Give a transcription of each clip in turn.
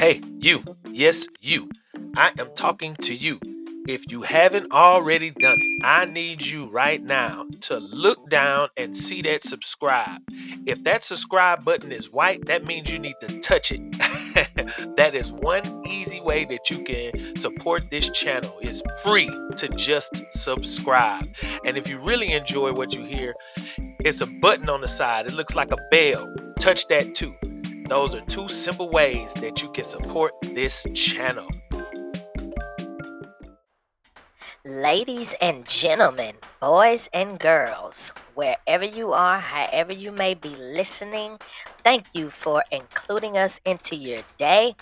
Hey, you. Yes, you. I am talking to you. If you haven't already done it, I need you right now to look down and see that subscribe. If that subscribe button is white, that means you need to touch it. That is one easy way that you can support this channel. It's free to just subscribe. And if you really enjoy what you hear, it's a button on the side. It looks like a bell. Touch that too. Those are two simple ways that you can support this channel. Ladies and gentlemen, boys and girls, wherever you are, however you may be listening, thank you for including us into your day.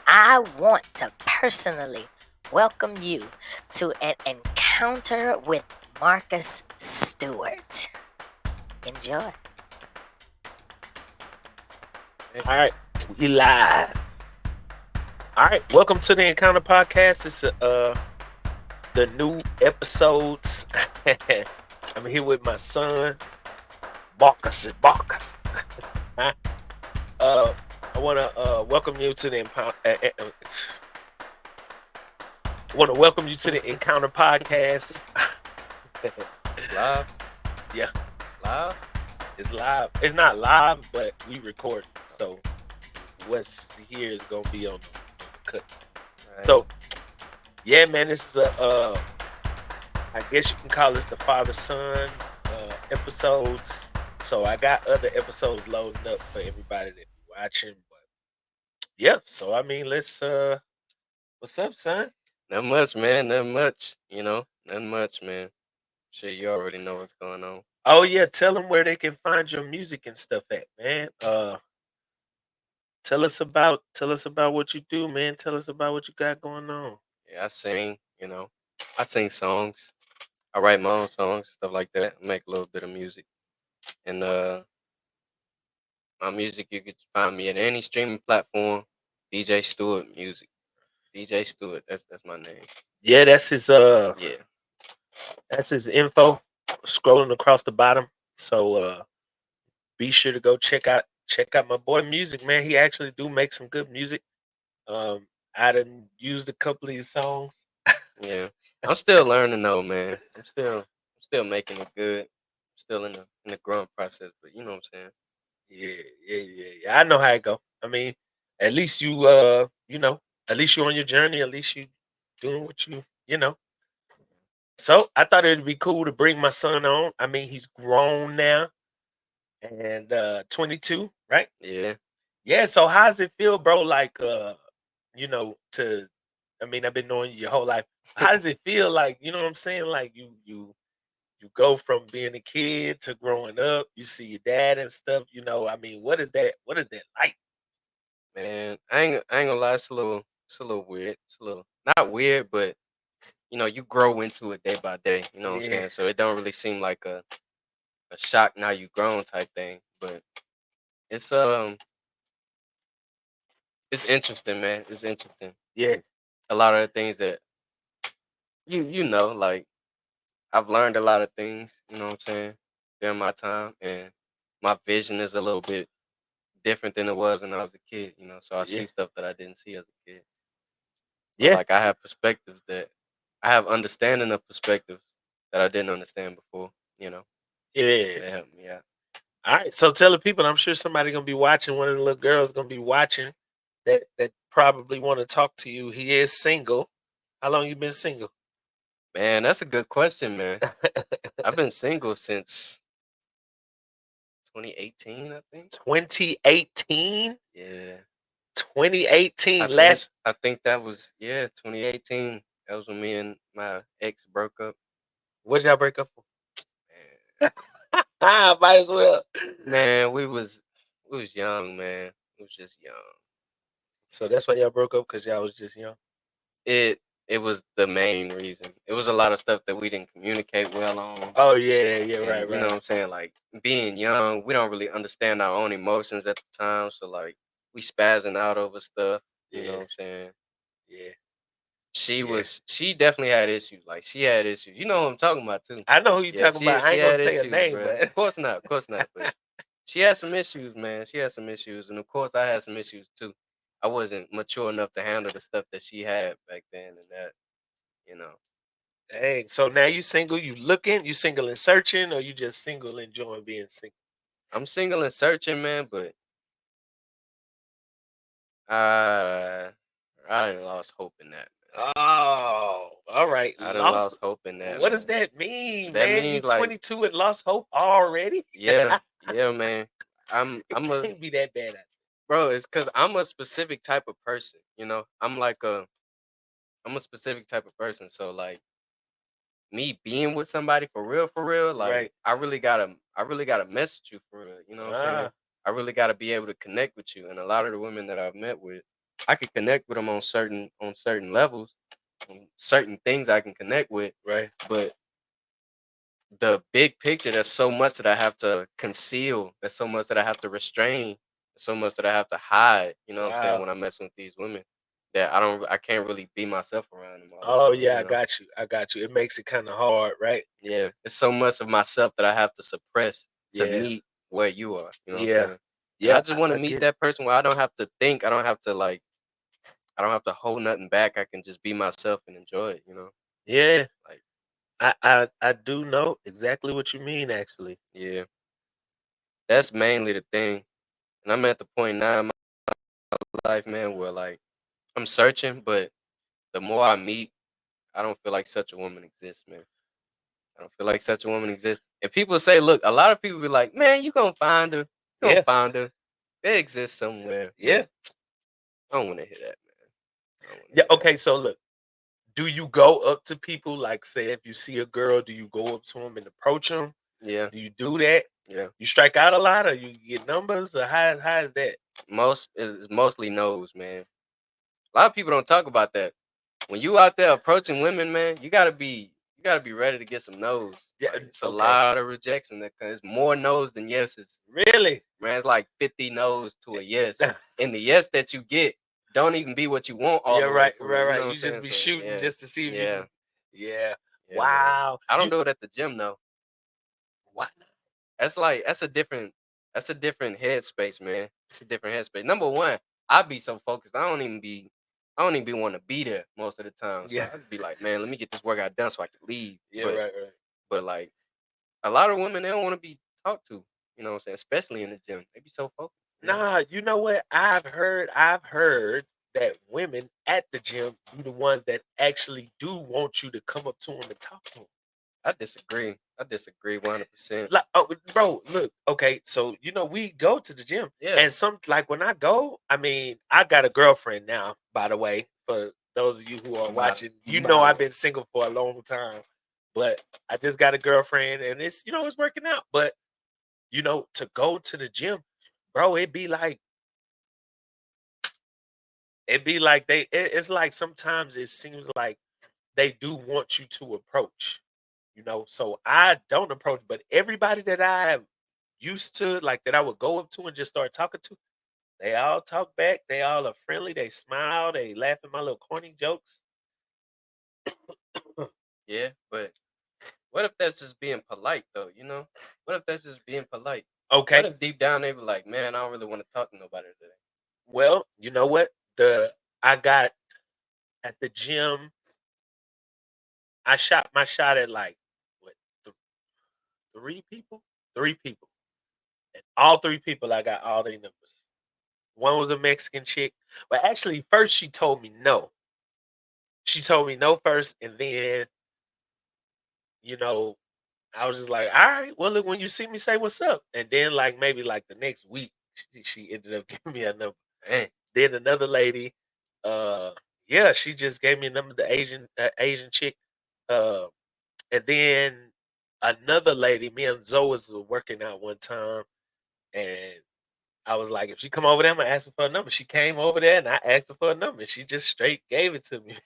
I want to personally welcome you to an encounter with Marcus Stewart. Enjoy. All right, we live. All right, welcome to the Encounter Podcast. It's the new episodes. I'm here with my son, Marcus. I want to welcome you to the Encounter Podcast. It's live. Yeah, Live? it's live. It's not live, but we record. So what's here is gonna be on the cut. Right. So yeah, man, this is I guess you can call this the father-son episodes. So I got other episodes loading up for everybody that be watching. But yeah, so I mean, let's what's up, son? Not much, man. Not much. Not much, man. Shit, you already know what's going on. Oh yeah, tell them where they can find your music and stuff at, man. Tell us about what you do, man. Tell us about what you got going on. Yeah, I sing, I sing songs. I write my own songs, stuff like that. I make a little bit of music. And my music, you could find me at any streaming platform. DJ Stewart Music. DJ Stewart, that's my name. Yeah, Yeah. that's his info scrolling across the bottom. So be sure to go check out my boy music, man. He actually do make some good music. I done used a couple of his songs. Yeah. I'm still learning though, man. I'm still making it good. Still in the growing process, but you know what I'm saying? Yeah. I know how it go. I mean, at least at least you on your journey. At least you doing what you. So I thought it'd be cool to bring my son on. I mean, he's grown now and 22, right? Yeah. Yeah. So how does it feel, bro? Like to I mean, I've been knowing you your whole life. How does it feel like, you know what I'm saying? Like you go from being a kid to growing up, you see your dad and stuff, I mean, what is that like? Man, I ain't gonna lie, it's a little weird. It's a little not weird, but you grow into it day by day, you know what I'm Yeah. saying? So it don't really seem like a shock now you grown type thing. But it's it's interesting, man. It's interesting. Yeah. A lot of the things that like I've learned a lot of things, you know what I'm saying, during my time, and my vision is a little bit different than it was when I was a kid, so I Yeah. see stuff that I didn't see as a kid. So Yeah. like I have understanding of perspectives that I didn't understand before, Yeah. that helped me out. All right. So tell the people, I'm sure somebody gonna be watching, one of the little girls gonna be watching that probably want to talk to you. He is single. How long you been single? Man, that's a good question, man. I've been single since 2018, I think. 2018? Yeah. 2018. I think Last I think that was 2018. That was when me and my ex broke up. what y'all break up for? Man, Might as well. man, we was young, man. We was just young. So that's why y'all broke up, because y'all was just young. It was the main reason. It was a lot of stuff that we didn't communicate well on. Oh yeah, And you know what right. I'm saying? Like being young, we don't really understand our own emotions at the time. So like we spazzing out over stuff. You know what Yeah, I'm saying? yeah, She yeah. she definitely had issues. Like she had issues. You know what I'm talking about too. I know who you Yeah, talking she about. I she ain't gonna had say a issues, name, bro. but Of course not. But she had some issues, man. She had some issues, and of course I had some issues too. I wasn't mature enough to handle the stuff that she had back then, and that you know, Dang. So now you single, you looking, you single and searching, or you just single enjoying being single? I'm single and searching, man, but I I done lost hope in that. Oh, all right. I done Lost. lost hope in that, What does man. that mean, That man? You means like, 22 and lost hope already? yeah, yeah, man. It I'm a can't be that bad. bro. It's because I'm a specific type of person. I'm a specific type of person. So like me being with somebody for real, like Right. I really gotta mess with you for real. You know what I'm saying? Ah, I really gotta be able to connect with you. And a lot of the women that I've met with, I could connect with them on certain levels, on certain things I can connect with. right. But the big picture, there's so much that I have to conceal. There's so much that I have to restrain. There's so much that I have to hide. You know what I'm saying? Wow. When I'm messing with these women, that I can't really be myself around them all the Oh time. yeah, I got you. I got you. It makes it kind of hard, right? Yeah, it's so much of myself that I have to suppress to Yeah. meet where you are. You know what I'm Yeah. saying? And I Yeah. just want to I meet get it. that person where I don't have to think. I don't have to like. I don't have to hold nothing back. I can just be myself and enjoy it. Yeah. Like I do know exactly what you mean, actually. yeah, that's mainly the thing. And I'm at the point now in my life, man, where like I'm searching, but the more I meet, I don't feel like such a woman exists, man. I don't feel like such a woman exists. And people say, look, a lot of people be like, man, you gonna find her. You gonna Yeah. find her. They exist somewhere, Yeah. but I don't want to hear that, man. I don't want to Yeah. hear that. Okay. So look, do you go up to people like, say, if you see a girl, do you go up to them and approach them? Yeah, Do you do that? yeah. You strike out a lot, or you get numbers, or how is that? Most is mostly no's, man. A lot of people don't talk about that. When you out there approaching women, man, you gotta be ready to get some no's. Yeah. Like it's a Okay. lot of rejection. It's more no's than yeses. Really? Man, it's like 50 no's to a yes. And the yes that you get don't even be what you want all Yeah. the way Right. for Right. real. You know Right. what I'm You just saying? be So shooting yeah, just to see if you yeah, can. Yeah. yeah, man. Wow. I don't You do it at the gym though. what? That's a different headspace, man. It's a different headspace. Number one, I be so focused. I don't even be want to be there most of the time. So Yeah. I'd be like, man, let me get this workout done so I can leave. Yeah. But Right. Right. but like a lot of women, they don't want to be talked to. You know what I'm saying? Especially in the gym, they be so focused. Nah, you know what? I've heard that women at the gym be the ones that actually do want you to come up to them and talk to them. I disagree. I disagree 100%. Like, oh, bro, look, okay, so we go to the gym, Yeah. and some like when I go, I mean, I got a girlfriend now, by the way. For those of you who are By watching, by the I've way. been single for a long time, but I just got a girlfriend, and it's working out. But to go to the gym, bro, it'd be like it's like sometimes it seems like they do want you to approach, so I don't approach, but everybody that I have used to, like, that I would go up to and just start talking to, they all talk back, they all are friendly, they smile, they laugh at my little corny jokes. Yeah, but what if that's just being polite though? What if that's just being polite? What Okay, if deep down they be like, man, I don't really want to talk to nobody today. well, you know what, the I got at the gym, I shot my shot at, like, what, th- three people, and all three people I got all their numbers. One was a Mexican chick. But actually, first she told me no. She told me no first, and then, you know, I was just like, all right, well, look, when you see me, say what's up. And then, like, maybe like the next week, she ended up giving me a number. Dang. Then another lady, uh, yeah, she just gave me a number, the Asian chick. Uh, and then another lady, me and Zoe was working out one time, and I was like, if she come over there, I'm gonna ask her for a number. She came over there and I asked her for a number. She just straight gave it to me.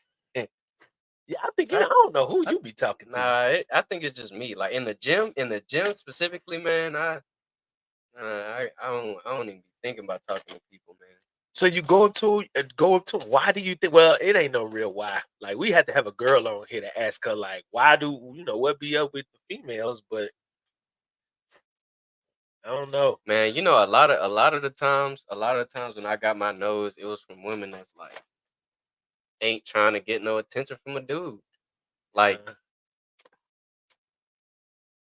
Yeah, I think, I, I don't know who I you be talking to. I think it's just me. Like in the gym specifically, man. I don't even be thinking about talking to people, man. So you go up to why do you think? Well, it ain't no real why. Like, we had to have a girl on here to ask her, like, why do what be up with the females? But I don't know. Man, you know, a lot of the times when I got my nose, it was from women that's like ain't trying to get no attention from a dude. Like Uh,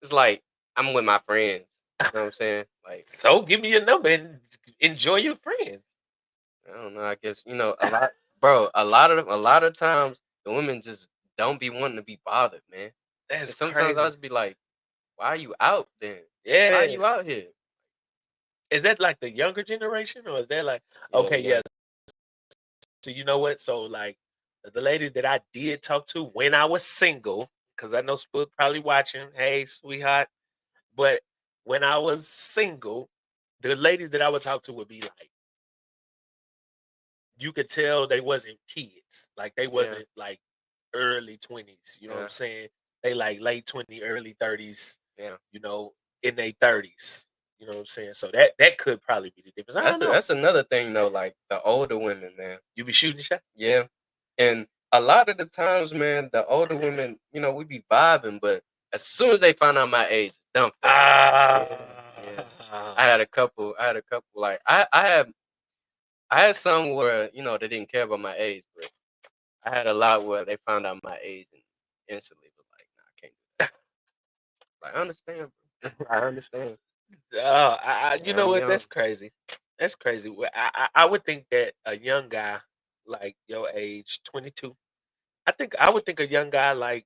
it's like I'm with my friends. You know what I'm saying? Like so give me your number and enjoy your friends. I don't know. I guess you know a lot, bro. A lot of times the women just don't be wanting to be bothered, man. That's And sometimes I crazy. just be like, why are you out then? Why are Yeah. you out here? Is that like the younger generation or is that like Yeah, okay, yeah, yeah. So you know what? So like the ladies that I did talk to when I was single, because I know Spook probably watching. Hey, sweetheart. But when I was single, the ladies that I would talk to would be like, you could tell they wasn't kids. Like they yeah, wasn't like early 20s. You know what I'm yeah, saying? They like late 20, early 30s, yeah. you know, in their 30s. You know what I'm saying? So that could probably be the difference. I don't know. That's another thing though. Like the older women, man. You be shooting shot? Yeah, and a lot of the times, man, the older women, you know, we be vibing, but as soon as they find out my age, it's done for. Yeah, yeah. Ah. I had a couple. Like I had some where you know they didn't care about my age, but I had a lot where they found out my age and instantly was like, nah, I can't do that. Like I understand, bro. I understand. You Yeah, know I'm what? young. That's crazy. That's crazy. I would think that a young guy like your age, 22. I would think a young guy like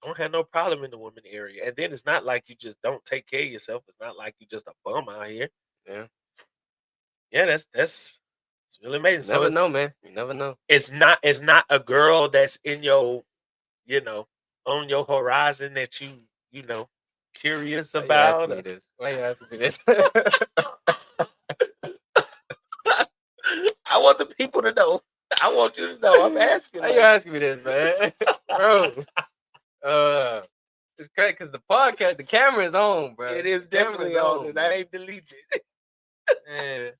don't have no problem in the woman area. And then it's not like you just don't take care of yourself. It's not like you just a bum out here. Yeah, Yeah, that's it's really amazing. you So never know, man. You never know. it's not a girl that's in your you know on your horizon that you know curious Why you asking about. me this? Why you asking me this? I want the people to know. I want you to know. I'm asking Why you like asking me this, man, bro? Uh, it's crazy because the camera is on, bro. it is The camera is definitely on on, and I man. ain't deleted. Man,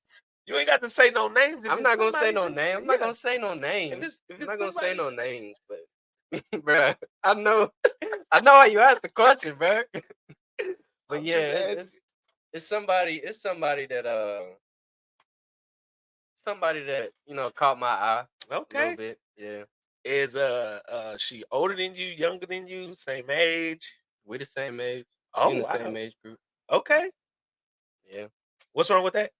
You ain't got to say no names if I'm it's not gonna say somebody no just name. I'm not yeah. gonna say no If names. it's if I'm it's not gonna say somebody no names, but bro, I know, I know how you asked the question, bro. But I'm yeah, just it's asking. it's somebody, somebody that you know caught my eye a little Okay. bit. Yeah, Is she older than you, younger than you, same age? we the same age. We Oh in the same wow. age group. Okay. Yeah, What's wrong with that?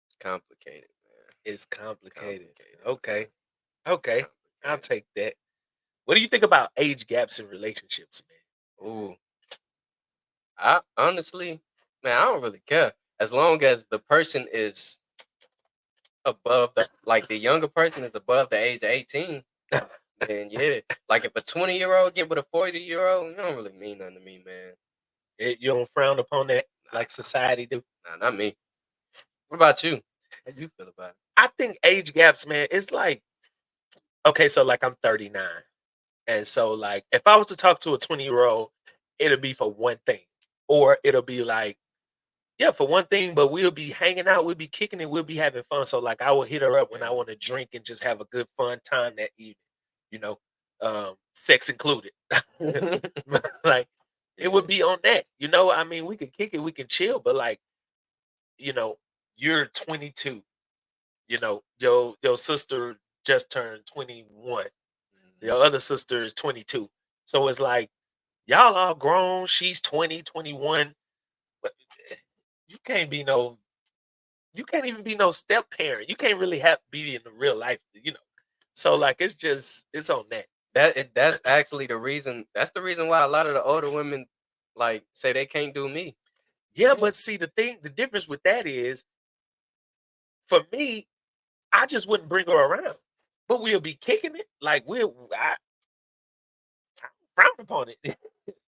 it's complicated, man. It's complicated. Complicated, Okay. man. Okay. I'll Complicated. take that. What do you think about age gaps in relationships, man? Ooh, I honestly, man, I don't really care as long as the person is above the younger person is above the age of 18. Then yeah, like if a 20-year-old get with a 40-year-old, it don't really mean nothing to me, man. You don't frown upon that like Nah, society do. nah, not me. What about you? How you feel about it? I think age gaps, man, it's like okay, so like I'm 39. And so like if I was to talk to a 20-year-old, it'll be for one thing. Or it'll be like, yeah, for one thing, but we'll be hanging out, we'll be kicking it, we'll be having fun. So like I will hit her up when I Yeah. want to drink and just have a good fun time that evening, you know, sex included. Like it Yeah. would be on that. You know, I mean, we could kick it, we can chill, but like, you know, you're 22. You know, your sister just turned 21. Mhm. Your other sister is 22. So it's like y'all all grown. She's 20, 21. But you can't be no you can't even be no step parent. You can't really have be in the real life, you know. So like it's just it's on that. That's actually the reason. That's the reason why a lot of the older women like say they can't do me. Yeah, Yeah. but see the difference with that is for me, I just wouldn't bring her around. But we'll be kicking it. Like I frown upon it.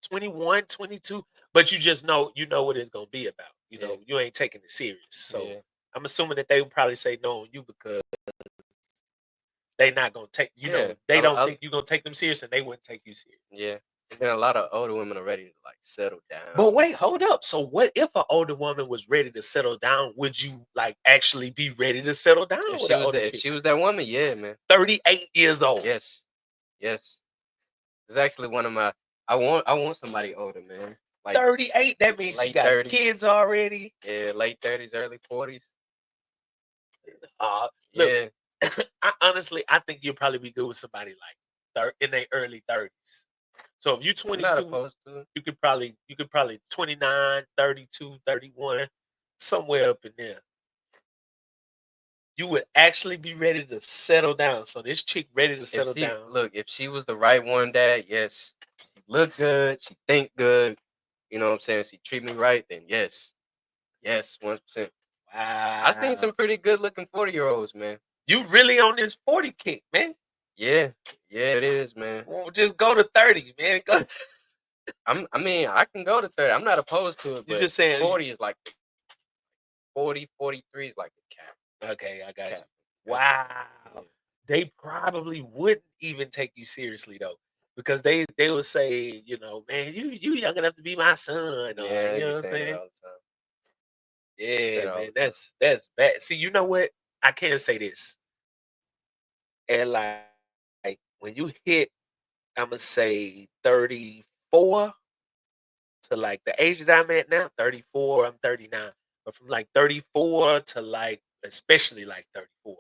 21, 22. But you just know you know what it's gonna be about. You Yeah. know, you ain't taking it serious. So Yeah. I'm assuming that they would probably say no on you because they not gonna take you Yeah. know, they don't think you gonna take them serious and they wouldn't take you serious. Yeah. And then a lot of older women are ready to like settle But down. wait, hold up. So what if an older woman was ready to settle down? Would you like actually be ready to settle down with an older If chick? she was that woman, yeah, man. 38 years old. Yes. Yes. It's actually one of my I want somebody older, man. like 38. That means she late got 30s. kids already. Yeah, late 30s, early 40s. Look, Yeah, I think you'll probably be good with somebody like in their early 30s. So if you're I'm not 22, opposed to it. you could probably 29, 32, 31, somewhere up in there. You would actually be ready to settle down. So this chick ready to settle down. If she was the right one, Dad, yes. She look good, she think good, you know what I'm saying? She treat me right, then yes. Yes, 1%. I seen some Wow. pretty good looking 40-year-olds, man. You really on this 40 kick, man. Yeah, yeah, it is, man. Well, just go to 30, man. I mean, I can go to 30. I'm not opposed to it, You but just saying 40 is like 40, 43 is like the cap. okay, I got you. Cap. Wow. Yeah. They probably wouldn't even take you seriously though. Because they would say, man, you young enough to be my son, or Yeah, they you be know what I'm saying it saying? all the time. Say Yeah, it all man, the time. that's bad. See, you know what? I can't say this. And like when you hit, I'ma say 34 to like the age that I'm at now, 34, I'm 39. But from like 34 to like especially like 34,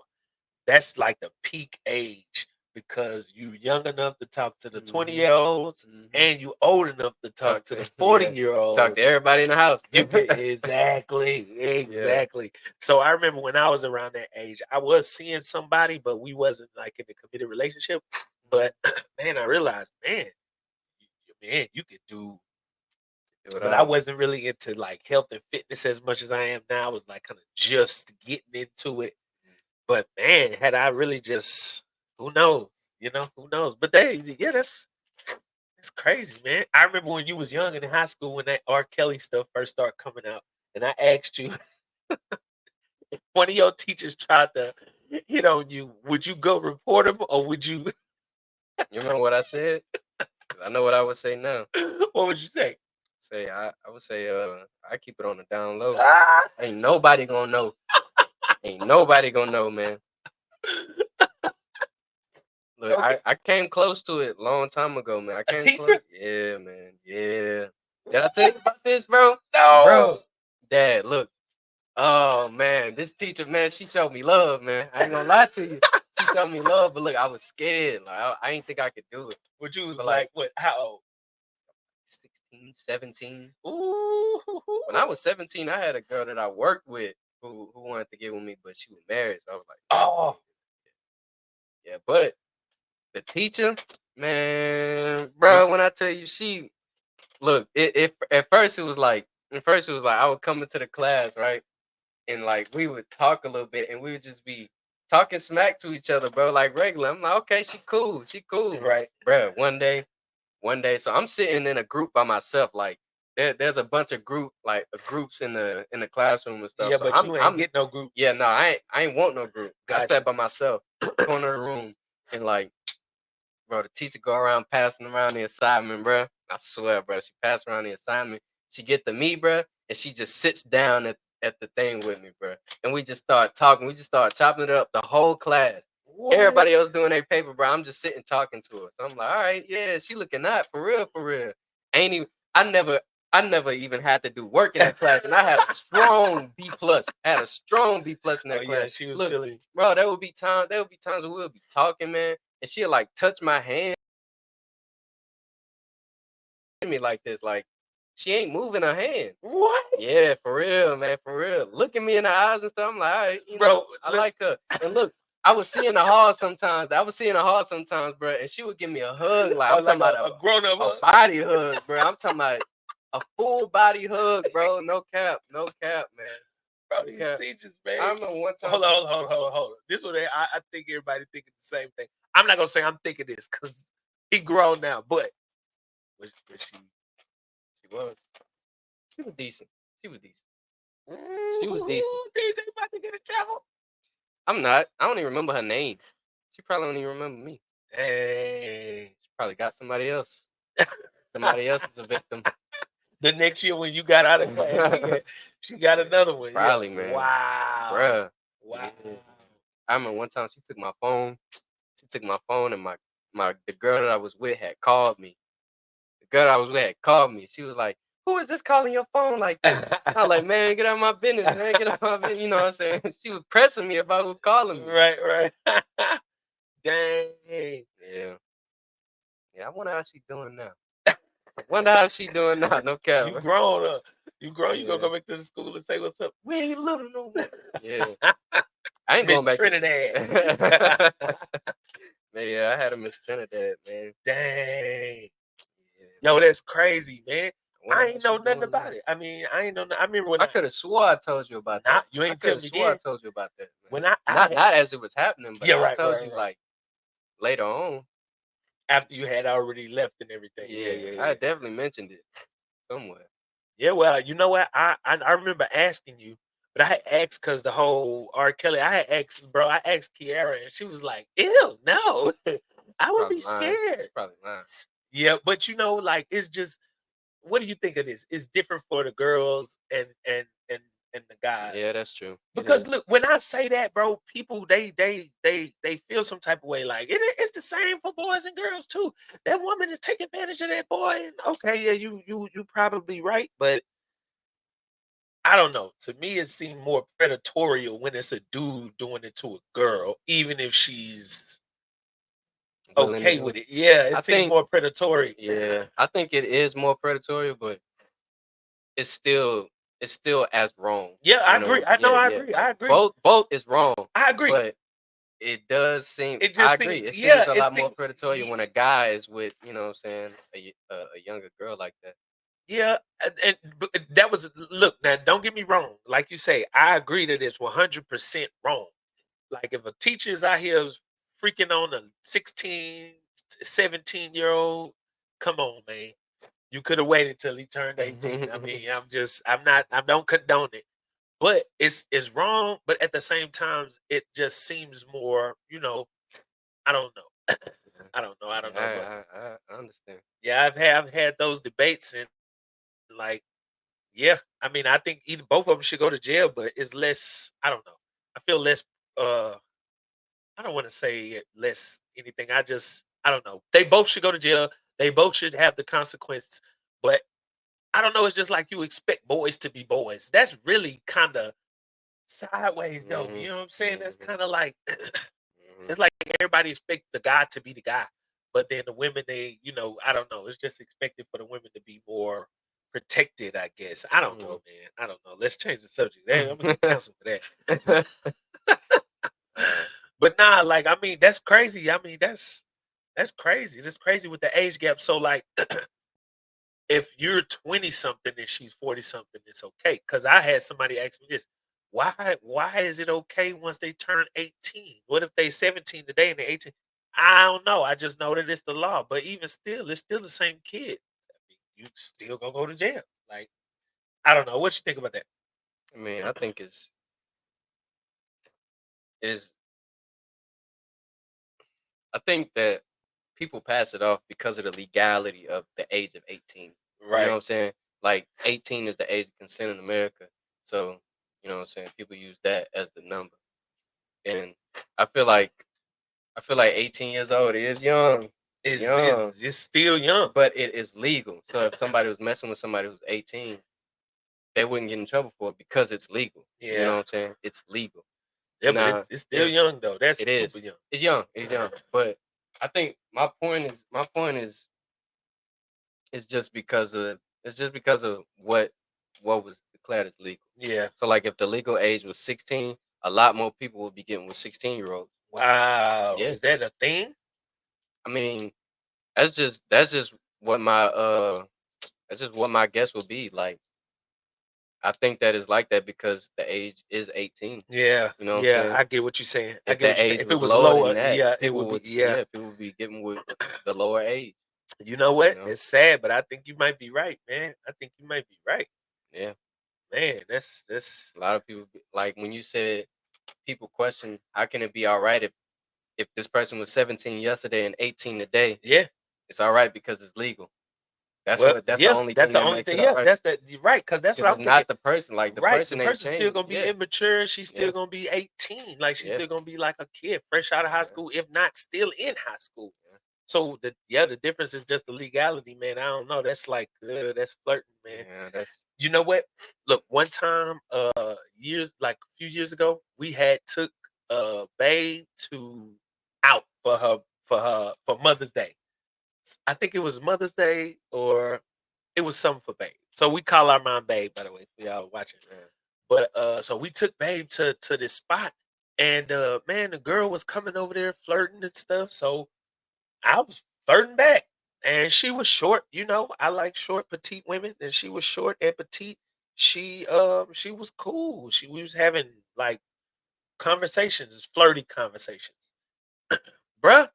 that's like the peak age because you young enough to talk to the 20-year-olds and you old enough to talk Talk to to the yeah. 40-year-olds. Talk to everybody in the house. You can exactly. So I remember when I was around that age, I was seeing somebody, but we wasn't like in a committed relationship. But man, I realized, you could do. Do it But I all. wasn't really into like health and fitness as much as I am now. I was like kind of just getting into it. But man, had I really just, who knows? Who knows? But yeah, that's crazy, man. I remember when you was young and in high school when that R. Kelly stuff first started coming out, and I asked you, if one of your teachers tried to hit on you, would you go report him or would you? You remember what I said? 'Cause I know what I would say now. What would you say? I would say I keep it on the down low. Ah, Ain't nobody gonna know. Ain't nobody gonna know, man. Look, okay. I came close to it long time ago, man. I A came close. teacher? Yeah, man. Yeah. Did I tell you about this, bro? No. Bro, Dad, look. Oh man, this teacher, man, she showed me love, man. I ain't gonna lie to you. She showed me love, but look, I was scared. Like I ain't think I could do it. Would you was But like like what? How old? 16, 17. Ooh. When I was 17, I had a girl that I worked with who wanted to get with me, but she was married. So I was like, Oh. yeah. But the teacher, man, bro, when I tell you, she look, it at first it was like I would come into the class, right? And like we would talk a little bit and we would just be talking smack to each other, bro, like regular. I'm like, okay, she cool. Right. Bro, one day, so I'm sitting in a group by myself, like there's a bunch of groups in the classroom and stuff. Yeah, So but you ain't get no group. yeah, no, I ain't want no group. I Gotcha. sat by myself, corner of the room, and like, bro, the teacher go around passing around the assignment, bro. I swear, bro, she passed around the assignment. She get to me, bro, and she just sits down at the thing with me, bro. And we just start talking. We just start chopping it up, the whole class. What? Everybody else doing their paper, bro. I'm just sitting talking to her. So I'm like, all right, yeah, she looking hot for real, for real. Ain't even I never even had to do work in that class, and I had a strong B plus. Had a strong B plus in that Oh class. yeah, she was Look, feeling. bro, there would be times when we'll be talking, man, and she'll like touch my hand me like this, like she ain't moving her hand. What? Yeah, for real, man, for real. Look at me in the eyes and stuff. I'm like, all right, Bro, I look, like her. And look, I was seeing the hall sometimes. Bro, and she would give me a hug. Like I'm like talking about a grown up. a body hug, bro. I'm talking about a full body hug, bro. No cap, man. Bro, No these cap. teachers, man. I remember one time. Hold on. This one, I think everybody thinking the same thing. I'm not gonna say I'm thinking this because he grown now, but was she? She was. She was decent. She was decent. Ooh, She was decent. DJ about to get in trouble. I'm not. I don't even remember her name. She probably don't even remember me. Hey. She probably got somebody else. Somebody else is a victim. The next year when you got out of class, she got another one. Probably, Yeah. man. Wow. Bruh. Wow. Yeah. I remember one time she took my phone. She took my phone and the girl that I was with had called me. The girl I was with had called me. She was like, who is this calling your phone like that? I was like, man, get out of my business, man. Get out of my business. You know what I'm saying? She was pressing me about who calling me. Right. Dang. Yeah. Yeah, I wonder how she doing now. Wonder how she doing now. No cap. You grown up. You grown. You gonna Yeah. go back to the school and say what's up? We ain't little no more. Yeah. I ain't Miss going back Trinidad. Man, yeah, I had a Miss Trinidad, man. Dang. Yeah. Yo, that's crazy, man. Wonder I how ain't she know nothing doing about now. it. I mean, I ain't know. I remember when I could have swore I told you about Nah, that. you I ain't could tell have me swore I then. told you about that, man. When Not as it was happening, but Yeah, I right, told right, you right. like later on. After you had already left and everything. Yeah, I definitely mentioned it somewhere. Yeah, well, you know what? I remember asking you, but I had asked because the whole R. Kelly. I had asked, bro. I asked Kiara, and she was like, "Ew, no, I would be Probably lying. scared." She's probably lying. Yeah, but you know, like it's just. What do you think of this? It's different for the girls and the guys. Yeah, that's true. Because look, when I say that, bro, people they feel some type of way. Like it's the same for boys and girls too. That woman is taking advantage of that boy. And okay, yeah, you probably right, but I don't know. To me, it seemed more predatory when it's a dude doing it to a girl, even if she's Willing to okay do with it. it. Yeah, I it seemed think more predatory. Yeah, I think it is more predatory, but it's still as wrong. Yeah, I You agree. know, I know, yeah, I yeah. agree. Like I agree. both is wrong, I agree. but it does seem. It I just agree. seems, It yeah, seems a it lot more seems, predatory when a guy is with, you know, what I'm saying a younger girl like that. yeah, but that was look now. Don't get me wrong. Like you say, I agree that it's 100% wrong. Like if a teacher is out here freaking on a 16, 17-year-old, come on, man. You could have waited till he turned 18. I mean, I don't condone it. But it's wrong, but at the same time, it just seems more, I don't know. I don't know, but Yeah, I understand. yeah, I've had those debates and like, yeah, I mean, I think either both of them should go to jail, but it's less, I don't know. I feel less uh I don't want to say less anything. I don't know. They both should go to jail. They both should have the consequence, but I don't know, it's just like you expect boys to be boys. That's really kind of sideways though. Hmm. You know what I'm saying? That's Hmm. kind of like Hmm. it's like everybody expect the guy to be the guy, but then the women I don't know. It's just expected for the women to be more protected. I guess I don't know, man. I don't know. Let's change the subject. Hey, I'm gonna get canceled for that. But nah, like I mean, that's crazy. I mean, that's crazy. That's crazy with the age gap. So like, if you're 20 something and she's 40 something, it's okay. Cause I had somebody ask me this. Why is it okay once they turn 18? What if they 17 today and they're 18? I don't know. I just know that it's the law. But even still, it's still the same kid. I mean, you still gonna go to jail. Like, I don't know. What you think about that? I mean, I think is I think that people pass it off because of the legality of the age of 18. You know what Right. I'm saying? Like 18 is the age of consent in America. So, you know what I'm saying? People use that as the number. And I feel like 18 years old is young. Young. It's still young. But it is legal. So if somebody was messing with somebody who's 18, they wouldn't get in trouble for it because it's legal. You know Yeah. what I'm saying? It's legal. Yeah, but Now, it's still if young though. That's it super is, young. it's young. It's young. But I think my point is just because of what was declared as legal. Yeah. So like if the legal age was 16, a lot more people would be getting with 16-year-olds. Wow. Yeah. Is that a thing? I mean, that's just what my that's just what my guess would be. Like I think that is like that because the age is 18. Yeah. You know what I'm Yeah. saying? I get what you're saying. I If get the what you're saying. age If it was was lower than lower, that, yeah, it would be. Yeah. people would be getting with the lower age, You know you what? know? It's sad, but I think you might be right, man. I think you might be right. Yeah. Man, that's A lot of people like when you said people question how can it be all right if this person was 17 yesterday and 18 today, yeah. it's all right because it's legal. Well, That's the yeah, only that's thing the that only makes thing. it all Yeah, right that's that. You're right, because that's what because I'm it's thinking. not the person. Like the Right, the person ain't person's still changed. gonna be Yeah. immature. She's still Yeah. gonna be 18. Like she's Yeah. still gonna be like a kid, fresh out of high Yeah. school, if not still in high school. So the difference is just the legality, man. I don't know. That's like that's flirting, man. Yeah, that's You know what? Look, one time, years like a few years ago, we had took Babe to out for Mother's Day. I think it was Mother's Day or it was something for Babe. So we call our mom Babe, by the way, for y'all watching. yeah. But so we took Babe to this spot, and man, the girl was coming over there flirting and stuff. So I was flirting back, and she was short. You know, I like short, petite women, and she was short and petite. She was cool. We was having like conversations, flirty conversations, bruh.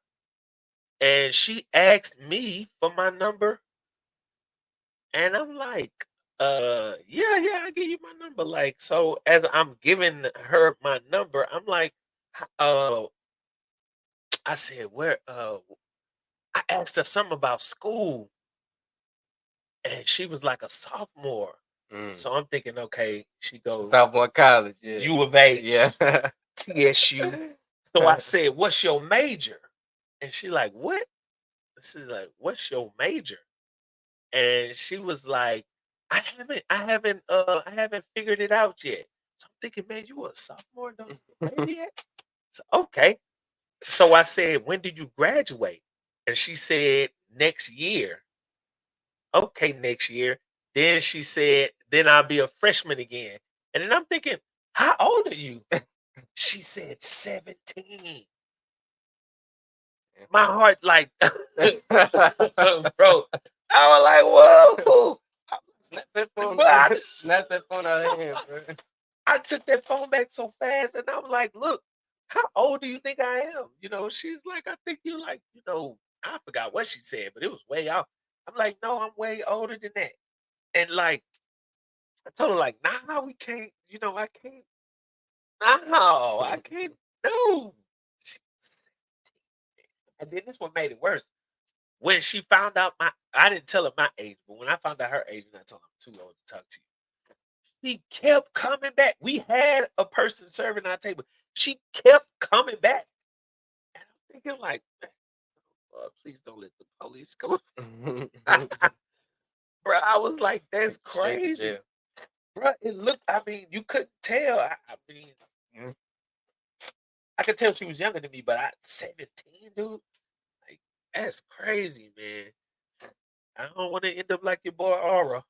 And she asked me for my number, and I'm like, yeah, yeah, I give you my number. Like, so as I'm giving her my number, I'm like, I said, where, I asked her something about school, and she was like a sophomore. Mm. So I'm thinking, okay, she goes, Sophomore college, yeah. U of H, Yeah. TSU. So I said, what's your major? And she like, what? This is like, what's your major? And she was like, I haven't figured it out yet. So I'm thinking, man, you a sophomore, don't you get a major yet? So okay. So I said, when did you graduate? And she said, next year. Okay, next year. Then she said, then I'll be a freshman again. And then I'm thinking, how old are you? She said 17. My heart like bro. I was like, whoa. Snap that phone. Bro, I just Snap that phone out of hand, bro. I took that phone back so fast, and I was like, "Look, how old do you think I am?" You know, she's like, "I think you're like, you know," I forgot what she said, but it was way off. I'm like, "No, I'm way older than that." And like, I told her, like, "Nah, we can't. You know, I can't. No, I can't. No." She was 17. And then this one made it worse. When she found out I didn't tell her my age, but when I found out her age, and I told her I'm too old to talk to you. She kept coming back. We had a person serving our table. She kept coming back. And I'm thinking like, please don't let the police come. Bro, I was like, that's Straight to crazy. jail. Bro, it looked, I mean, you couldn't tell. I mean, Mm. I could tell she was younger than me, but 17, dude. Like, that's crazy, man. I don't want to end up like your boy Aura.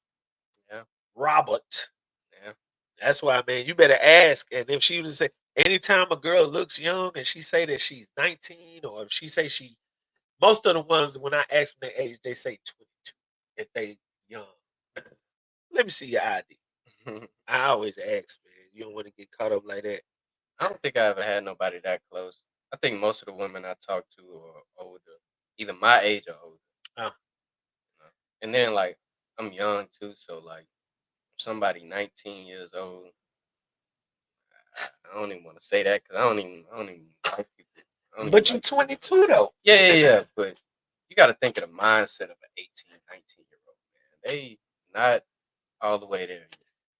Yeah, Robert. yeah. That's why, man, you better ask. And if she would say, anytime a girl looks young and she say that she's 19, or if she say she, most of the ones when I ask them their age, they say 22 if they young. Let me see your ID. I always ask, man. You don't want to get caught up like that. I don't think I ever had nobody that close. I think most of the women I talk to are older, either my age or older. Uh, You know? And then like I'm young too, so like somebody 19 years old, I don't even want to say that because I don't even like people. I don't even but you like 22 though. Yeah, yeah, yeah. But you got to think of the mindset of an 18, 19-year-old man. They not all the way there yet.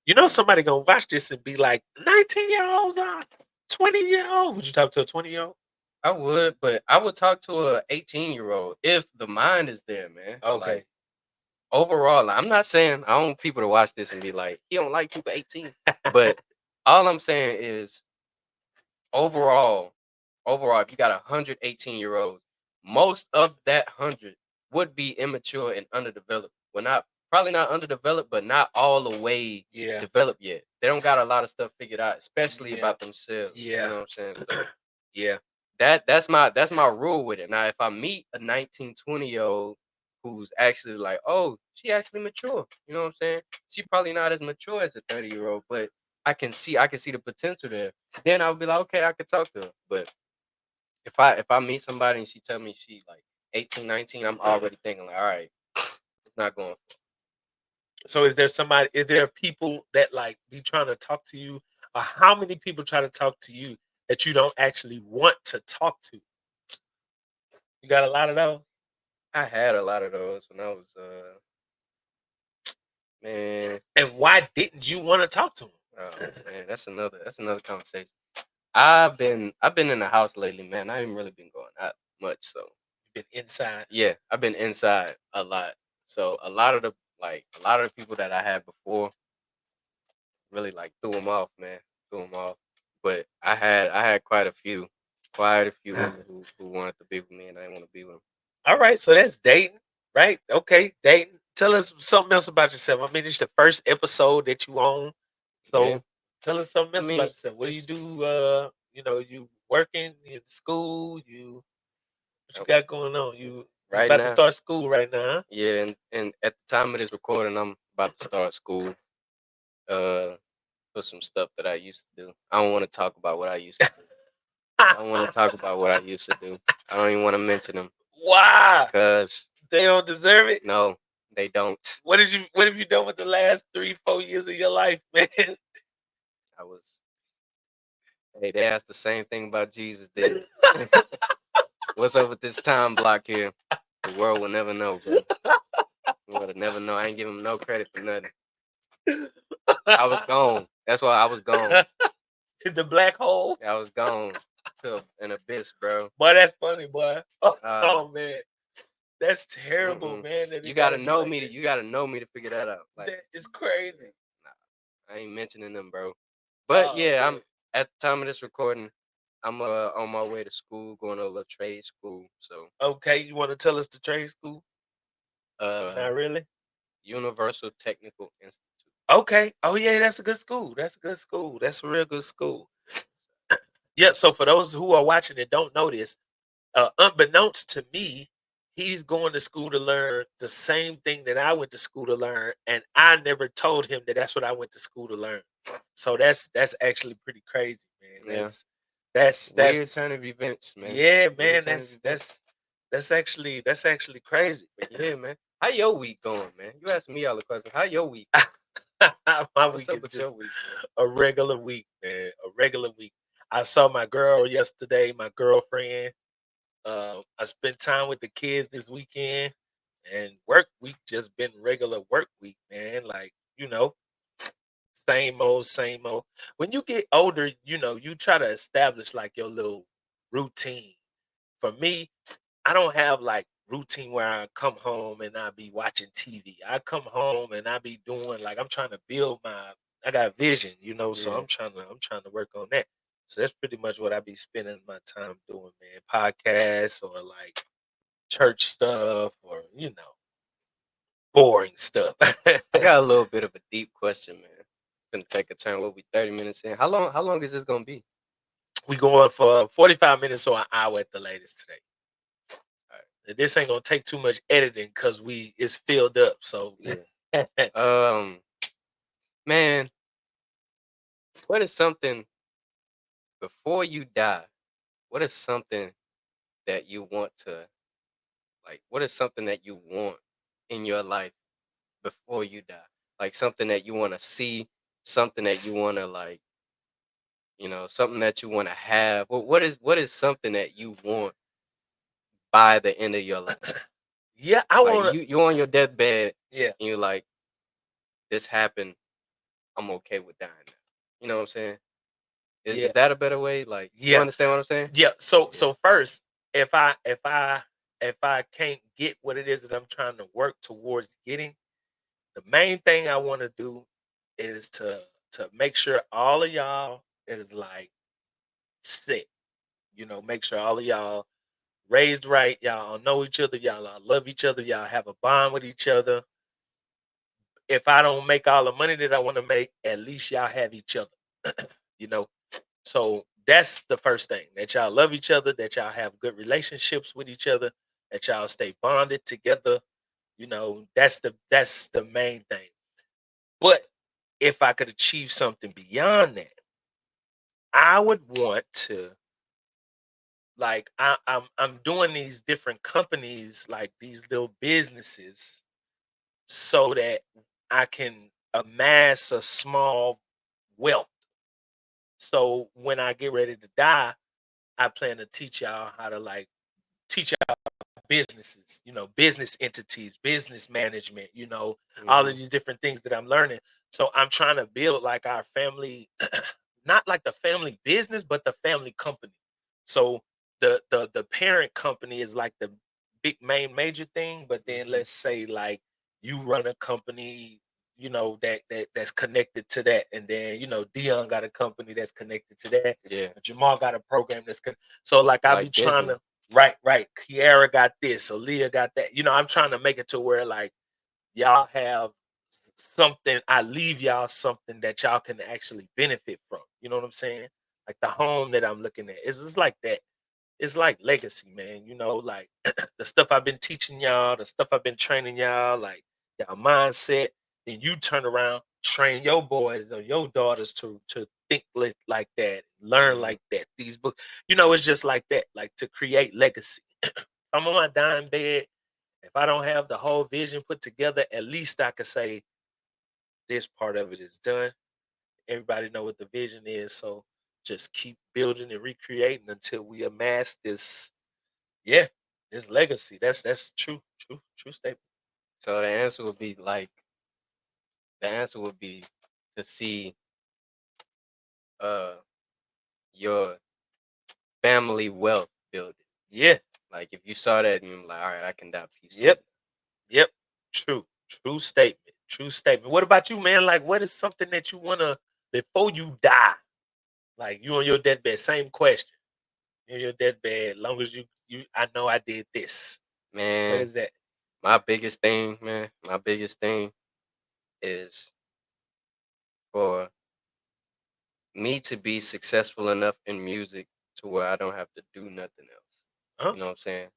You know somebody gonna watch this and be like, 19-year-olds are 20-year-old. Would you talk to a 20-year-old? I would, but I would talk to a 18-year-old if the mind is there, man. Okay. Like overall, I'm not saying I don't want people to watch this and be like, he don't like people 18. But all I'm saying is overall, if you got 118-year-olds, most of that 100 would be immature and underdeveloped. Well, not probably not underdeveloped, but not all the way Yeah. developed yet. They don't got a lot of stuff figured out, especially Yeah. about themselves. You Yeah. know what I'm saying? So Yeah. that's my rule with it. Now, if I meet a 19, 20-year-old who's actually like, oh, she actually mature, you know what I'm saying? She probably not as mature as a 30-year-old, but I can see the potential there. Then I'll be like, okay, I could talk to her. But if I meet somebody and she tell me she like 18, 19, I'm already thinking like, all right, it's not going. So is there people that like be trying to talk to you? Or how many people try to talk to you that you don't actually want to talk to? You got a lot of those? I had a lot of those when I was man. And why didn't you want to talk to them? Oh man, that's another conversation. I've been in the house lately, man. I haven't really been going out much, so been inside. Yeah, I've been inside a lot. So a lot of the people that I had before really like threw them off, man. Threw them off. But I had quite a few women who wanted to be with me, and I didn't want to be with them. All right, so that's dating, right? Okay, dating. Tell us something else about yourself. I mean, it's the first episode that you own, Yeah, so tell us something I else about mean yourself. What do you it's do? You working in school? What you uh, got going on? You right about to now. start school right now? Huh? Yeah, and at the time of this recording, I'm about to start school. Uh, for some stuff that I used to do. I don't want to talk about what I used to do. I don't want to talk about what I used to do. I don't even want to mention them Why? because They don't deserve it. no, they don't. What have you done with the last 3-4 years of your life, man? I was. Hey, they asked the same thing about Jesus, did What's up with this time block here? The world will never know, bro. The world will never know. I ain't giving them no credit for nothing. I was gone. That's why I was gone. The black hole. I was gone to an abyss, bro. Boy, that's funny, boy. Oh, Uh, man, that's terrible, mm-mm. man. That You it gotta gotta be know like me to. that. You gotta know me to figure that out. Like, That is crazy. nah, I ain't mentioning them, bro. But Oh yeah, man. I'm at the time of this recording. I'm on my way to school, going to a little trade school. So, Okay, you want to tell us the trade school? uh, Not really. Universal Technical Institute. Okay. Oh yeah, that's a good school. That's a good school. That's a real good school. Yeah. So for those who are watching and don't know this, unbeknownst to me, he's going to school to learn the same thing that I went to school to learn, and I never told him that that's what I went to school to learn. So that's actually pretty crazy, man. Yeah, weird That's turn of events, man. yeah, Weird man. turn of events. That's actually crazy. But yeah, man. How your week going, man? You asked me all the questions. How your week? My What's week up is with just your week, man? a regular week, man. A regular week. I saw my girl yesterday, my girlfriend. I spent time with the kids this weekend, and work week just been regular work week, man. Like, same old, same old. When you get older, you try to establish like your little routine. For me, I don't have like routine where I come home and I be watching TV. I come home and I be doing like I'm trying to build I got vision, so Yeah. I'm trying to work on that. So that's pretty much what I be spending my time doing, man. Podcasts or like church stuff or boring stuff. I got a little bit of a deep question, man. Gonna take a turn. We'll be 30 minutes in. How long is this gonna be? We going for 45 minutes or an hour at the latest today. All right. And this ain't gonna take too much editing because it's filled up. So Yeah. Man, what is something before you die? What is something that you want to what is something that you want in your life before you die? Like something that you want to see, something that you want to something that you want to have. What is something that you want by the end of your life? yeah, I Like wanna you're on your deathbed yeah, and you're like, this happened. I'm okay with dying now. You know what I'm saying? yeah, Is that a better way? Like, you yeah, understand what I'm saying? yeah. So Yeah. so first, if I can't get what it is that I'm trying to work towards getting, the main thing I want to do is to make sure all of y'all is like set. Make sure all of y'all raised right, y'all all know each other, y'all all love each other, y'all have a bond with each other. If I don't make all the money that I want to make, at least y'all have each other. you know. So that's the first thing, that y'all love each other, that y'all have good relationships with each other, that y'all stay bonded together. That's the main thing. But if I could achieve something beyond that, I would want to like I'm doing these different companies, like these little businesses, so that I can amass a small wealth. So when I get ready to die, I plan to teach y'all how to like teach y'all businesses, business entities, business management, all of Hmm. these different things that I'm learning. So I'm trying to build like our family, not like the family business, but the family company. So the parent company is like big main major thing, but then let's say like you run a company, that's connected to that, and then Dion got a company that's connected to that. Yeah, Jamal got a program so like I be like trying Disney. to right. Kiara got this, Aaliyah got that. I'm trying to make it to where like y'all have something. I leave y'all something that y'all can actually benefit from. You know what I'm saying? Like the home that I'm looking at is just like that. It's like legacy, man. Like the stuff I've been teaching y'all, the stuff I've been training y'all, like y'all mindset. Then you turn around, train your boys or your daughters to think like that, learn Mhm. like that. These books, it's just like that, like to create legacy. I'm on my dying bed. If I don't have the whole vision put together, at least I could say this part of it is done. Everybody know what the vision is, so just keep building and recreating until we amass this. Yeah, this legacy. That's true statement. So the answer would be to see uh your family wealth building. Yeah. Like if you saw that and you're like, all right, I can die peacefully. Yep. Yep. True statement. True statement. What about you, man? Like, what is something that you wanna before you die? Like you on your deathbed. Same question. You on your deathbed. Long as I know I did this. What Man, is that? my biggest thing is for me to be successful enough in music to where I don't have to do nothing else. Huh? You know what I'm saying?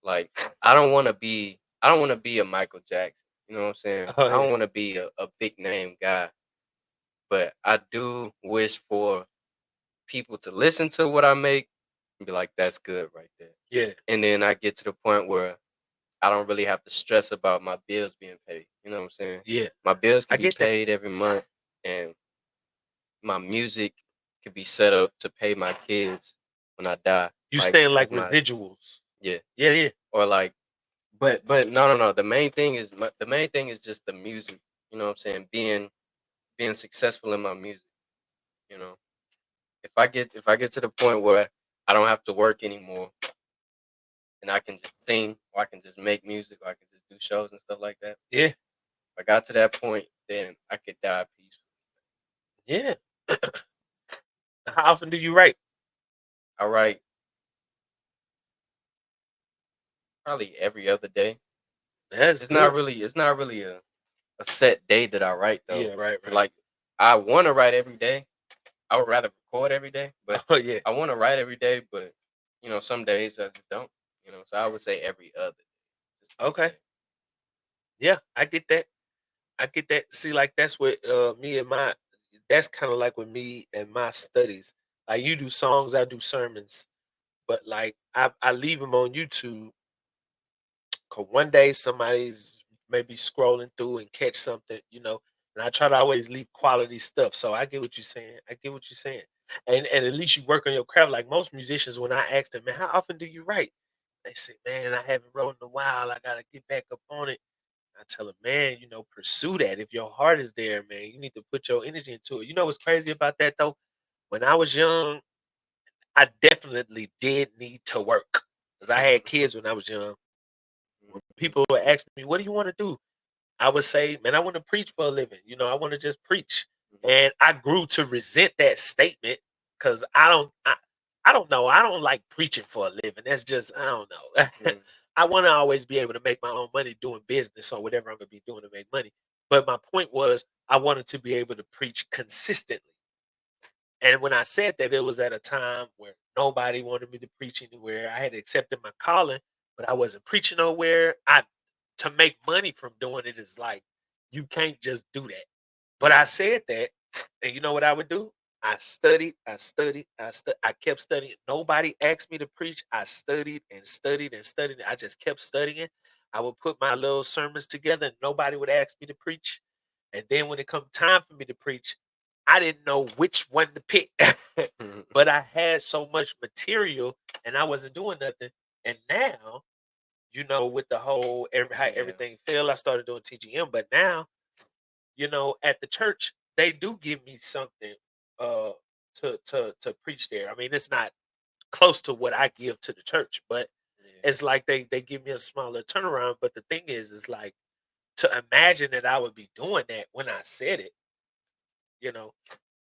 Like I don't want to be a Michael Jackson. You know what I'm saying? Oh I yeah. don't want to be a big name guy, but I do wish for people to listen to what I make and be like, that's good right there. Yeah. And then I get to the point where I don't really have to stress about my bills being paid. You know what I'm saying? Yeah. My bills I can be get that. paid every month, and my music could be set up to pay my kids when I die. You Like saying like as my residuals. yeah, Yeah, yeah. or like, but no. The main thing is just the music. You know what I'm saying? Being successful in my music. You know, if I get to the point where I don't have to work anymore and I can just sing or I can just make music or I can just do shows and stuff like that. Yeah. If I got to that point, then I could die peacefully. Yeah. How often do you write? I write probably every other day. That's It's not good. really it's not really a set day that I write though. Yeah, right, 'Cause, right. like I want to write every day. I would rather record every day, but Oh yeah. I want to write every day. But some days I just don't. So I would say every other, just to be Okay. safe. Yeah, I get that. I get that. See, like that's what me and my that's kind of like with me and my studies. Like you do songs, I do sermons, but like I leave them on YouTube. Cause one day somebody's maybe scrolling through and catch something, and I try to always leave quality stuff. So I get what you're saying. I get what you're saying. And at least you work on your craft. Like most musicians, when I ask them, man, how often do you write? They say, man, I haven't wrote in a while. I gotta get back up on it. I tell them, man, pursue that. If your heart is there, man, you need to put your energy into it. You know what's crazy about that though? When I was young, I definitely did need to work. Because I had kids when I was young. When people would ask me, what do you want to do? I would say, man, I want to preach for a living. I want to just preach. Mhm, And I grew to resent that statement because I don't know. I don't like preaching for a living. That's just, I don't know. mhm, I want to always be able to make my own money doing business or whatever I'm going to be doing to make money. But my point was, I wanted to be able to preach consistently. And when I said that, it was at a time where nobody wanted me to preach anywhere. I had accepted my calling, but I wasn't preaching nowhere. I To make money from doing it is like you can't just do that. But I said that, and you know what I would do? I kept studying. Nobody asked me to preach. I studied and studied and studied. I just kept studying. I would put my little sermons together, and nobody would ask me to preach. And then when it come time for me to preach, I didn't know which one to pick. mhm. But I had so much material, and I wasn't doing nothing. And now, with the whole how Yeah, everything fell, I started doing TGM. But now, at the church, they do give me something uh to preach there. I mean, it's not close to what I give to the church, but it's like they give me a smaller turnaround. But the thing is like to imagine that I would be doing that when I said it, you know.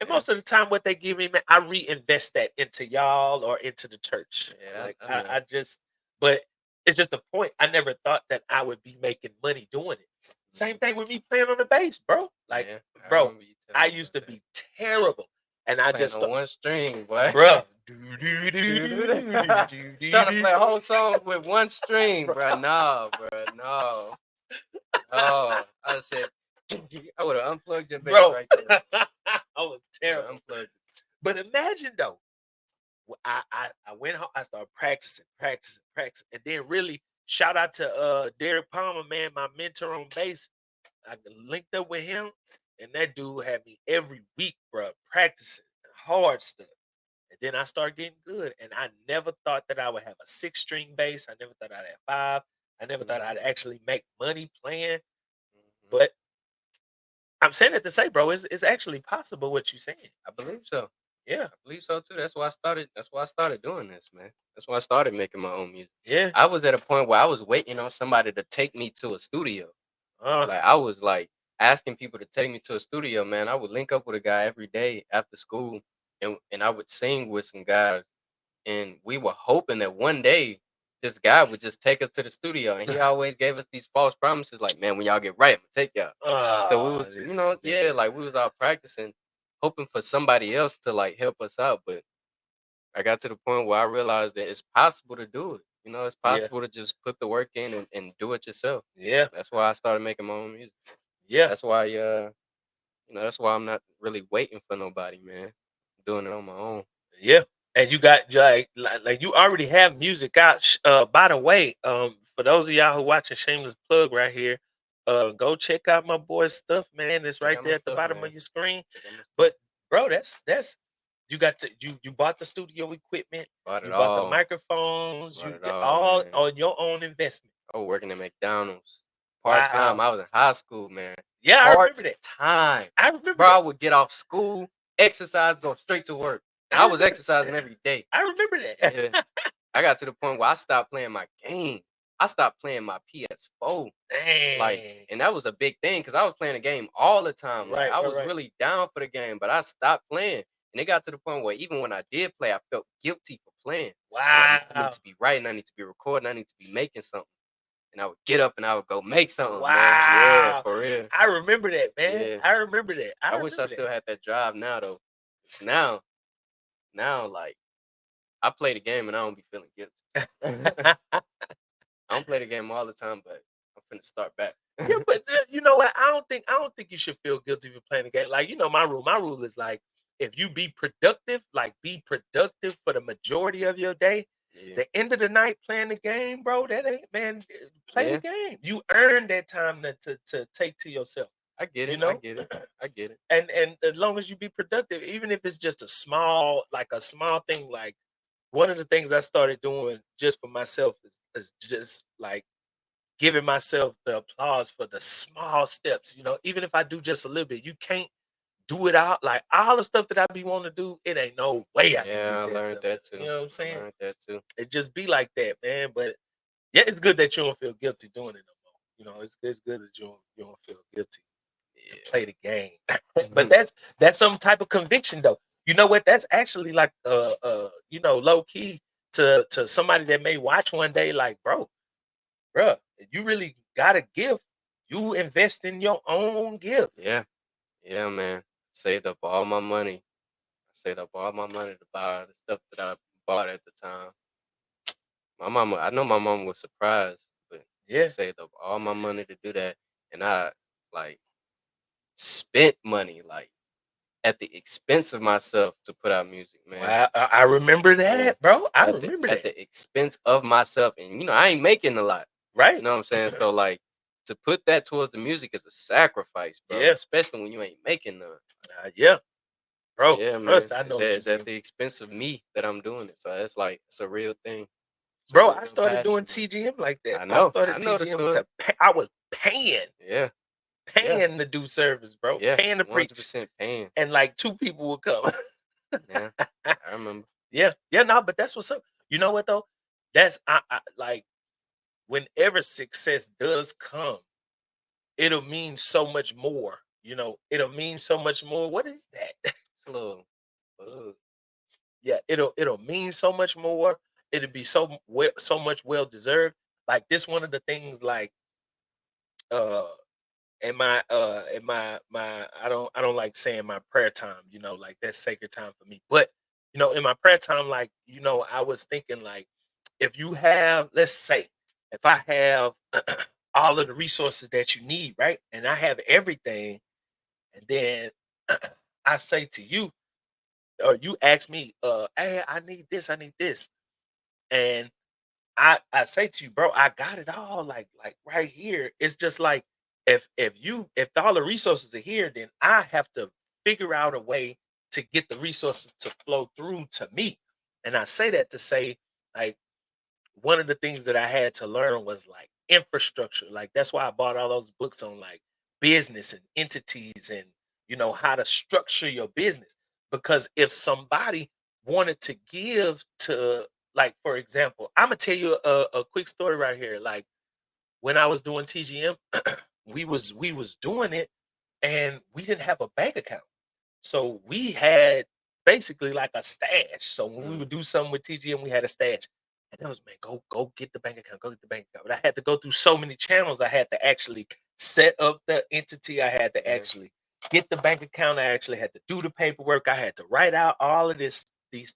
And Yeah, most of the time, what they give me, man, I reinvest that into y'all or into the church. yeah, Like I know. I just, but it's just the point. I never thought that I would be making money doing it. Same Mhm. thing with me playing on the bass, bro. Like, Yeah, I bro, remember you telling I me used about to that. be terrible, and I Playing just on start, one string, boy. bro, Trying to play a whole song with one string, bro. bro. No, bro. No. Oh, I said, I would have unplugged your bass Bro, right there. I was I would have terrible. unplugged it. But imagine though, I went home, I started practicing, and then really shout out to Derek Palmer, man, my mentor on bass. I linked up with him, and that dude had me every week, bro, practicing hard stuff. And then I started getting good, and I never thought that I would have a six-string bass. I never thought I'd have five. I never thought Mhm, I'd actually make money playing. mhm. But I'm saying it to say, bro, it's actually possible what you're saying. I believe so. Yeah, I believe so too. That's why I started. That's why I started doing this, man. That's why I started making my own music. yeah. I was at a point where I was waiting on somebody to take me to a studio. Uh, Like I was like asking people to take me to a studio, man. I would link up with a guy every day after school, and I would sing with some guys, and we were hoping that one day this guy would just take us to the studio, and he always gave us these false promises, like, man, when y'all get right, I'm gonna take y'all. So we was, this yeah, man. like we was out practicing, hoping for somebody else to like help us out, but I got to the point where I realized that it's possible to do it. It's Yeah, possible to just put the work in and do it yourself. yeah, That's why I started making my own music. yeah. That's why, that's why I'm not really waiting for nobody, man. Doing it on my own. Yeah, and you got like you already have music out. By the way, for those of y'all who watching Shameless Plug right here, go check out my boy's stuff, man. It's Check right out my there at the stuff, bottom man. of your screen. Check out my stuff. But bro, that's you got you bought the studio equipment, Bought it you bought the all. microphones, Bought you it did all, all man. on your own investment. I was working at McDonald's. Part time. Wow. I was in high school, man. Yeah, I remember Part that. time. I remember Bro, I that. would get off school, exercise, go straight to work. And I I was remember. exercising every day. I remember Yeah. that. I got to the point where I stopped playing my game. I stopped playing my PS4. Like, Dang. and that was a big thing because I was playing the game all the time. Like, Right, I right, was right. really down for the game, but I stopped playing. And it got to the point where even when I did play, I felt guilty for playing. Like, I need Wow. to be writing, I need to be recording, I need to be making something. And I would get up and I would go make something, man. Yeah, Wow. for real. I remember that, man. Yeah. I remember that. I I wish I remember that. still had that drive now, though. 'Cause now, like, I play the game and I don't be feeling guilty. I don't play the game all the time, but I'm finna start back. Yeah, but you know what? I don't think you should feel guilty for playing the game. Like, my rule. My rule is like if you be productive, like be productive for the majority of your day. Yeah. The end of the night playing the game, bro, that ain't man. Play the Yeah. game. You earn that time to take to yourself, I get you it. I know? get it. I get it. And as long as you be productive, even if it's just a small thing, like one of the things I started doing just for myself is just like giving myself the applause for the small steps. Even if I do just a little bit, you can't do it out. Like all the stuff that I be wanting to do, it ain't no way I can Yeah, get I that learned stuff done. that You too. know what I'm I saying? learned that too. It just be like that, man. But yeah, it's good that you don't feel guilty doing it no more. It's good that you don't feel guilty to Yeah. play the game. But that's some type of conviction though. You know what? That's actually like low key to somebody that may watch one day, like, bro, you really got a gift. You invest in your own gift. Yeah. Yeah, man. Saved up all my money. I saved up all my money to buy the stuff that I bought at the time. I know my mama was surprised, but I Yeah. saved up all my money to do that. And I like spent money like at the expense of myself to put out music, man. Wow. I remember Yeah. that, bro. I At the remember at that. the expense of myself. And I ain't making a lot. You Right? know what I'm saying? So like to put that towards the music is a sacrifice, bro. Yeah. Especially when you ain't making none. Yeah. Bro, Yeah, man. trust, I know what you It's at mean. the expense of me that I'm doing it. So it's like it's a real thing. It's a Bro, I real started doing passion, man. TGM like that. I I know. I started know the TGM story. I was paying, Yeah. Yeah. paying to do service, bro, Yeah. paying to preach. 100% paying. And like two people would come. Yeah. I remember. Yeah. Yeah, no, but that's what's up. You know what though? That's I like whenever success does come, it'll mean so much more. It'll mean so much more. What is that? It's a little bug. Yeah, it'll mean so much more. It'll be so much well deserved. Like this, one of the things like uh in my I don't like saying my prayer time, like that's sacred time for me. But in my prayer time, like, I was thinking like if you have, let's say, if I have all of the resources that you need, right? And I have everything, and then I say to you, or you ask me, hey, I need this, I need this. And I say to you, bro, I got it all like right here. It's just like if all the resources are here, then I have to figure out a way to get the resources to flow through to me. And I say that to say, like, one of the things that I had to learn was like infrastructure. Like that's why I bought all those books on like business and entities and how to structure your business. Because if somebody wanted to give to, like, for example, I'm gonna tell you a quick story right here. Like when I was doing TGM, we was doing it and we didn't have a bank account. So we had basically like a stash. So when we Mm, would do something with TGM, we had a stash. And that was, man, go get the bank account, go get the bank account. But I had to go through so many channels. I had to actually set up the entity. I had to yeah, actually get the bank account. I actually had to do the paperwork. I had to write out all of these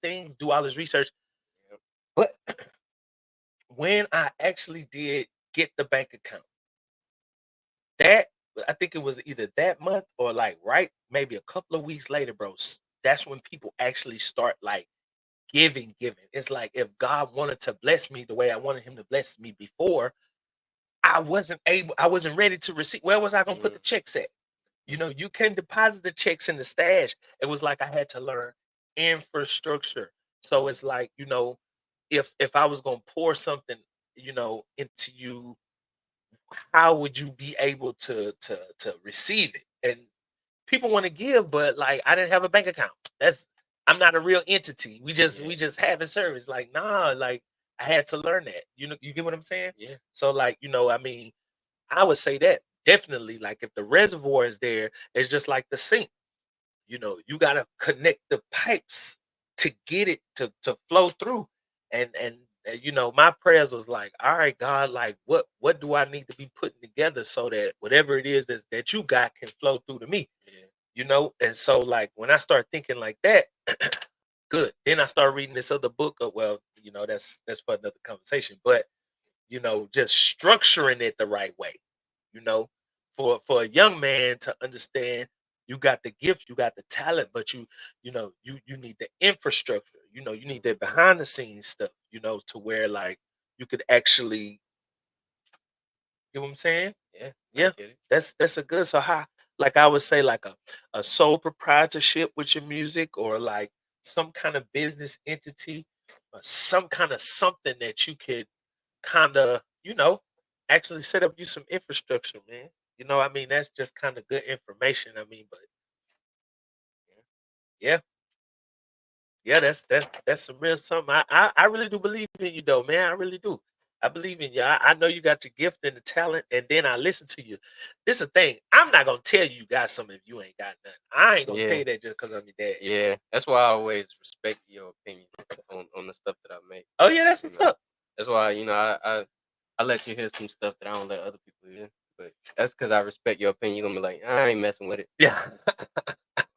things, do all this research. yep, But when I actually did get the bank account, that I think it was either that month or like right maybe a couple of weeks later, bro. That's when people actually start like giving. It's like if God wanted to bless me the way I wanted him to bless me before, I wasn't ready to receive. Where was I gonna put mm, the checks at? mm, You can deposit the checks in the stash. It was like I had to learn infrastructure. So it's like, if I was gonna pour something, into you, how would you be able to receive it? And people want to give, but like I didn't have a bank account. I'm not a real entity. We just yeah, we just having service. Like, nah, like I had to learn that. You get what I'm saying? yeah, So like, I mean, I would say that definitely, like if the reservoir is there, it's just like the sink. You gotta connect the pipes to get it to flow through. And my prayers was like, all right, God, like what do I need to be putting together so that whatever it is that you got can flow through to me? yeah, And so like when I start thinking like that, good. Then I start reading this other book of, well, that's for another conversation. But just structuring it the right way, you know, for a young man to understand you got the gift, you got the talent, but you need the infrastructure, you need that mhm, behind the scenes stuff, to where like you could actually, you know what I'm saying? yeah. I Yeah, get it. that's a good. So how, like I would say, like a sole proprietorship with your music, or like some kind of business entity, or some kind of something that you could kind of, actually set up you some infrastructure, man. I mean, that's just kind of good information. I mean, but yeah, yeah, that's some real something. I really do believe in you, though, man. I really do. I believe in you. I know you got your gift and the talent, and then I listen to you. This is the thing. I'm not gonna tell you got something if you ain't got nothing. I ain't gonna tell Yeah, you that just because I'm your dad. yeah. That's why I always respect your opinion on the stuff that I make. Oh yeah, that's You what's know, up. that's why I let you hear some stuff that I don't let other people hear. But that's because I respect your opinion. You're gonna be like, I ain't messing with it. Yeah.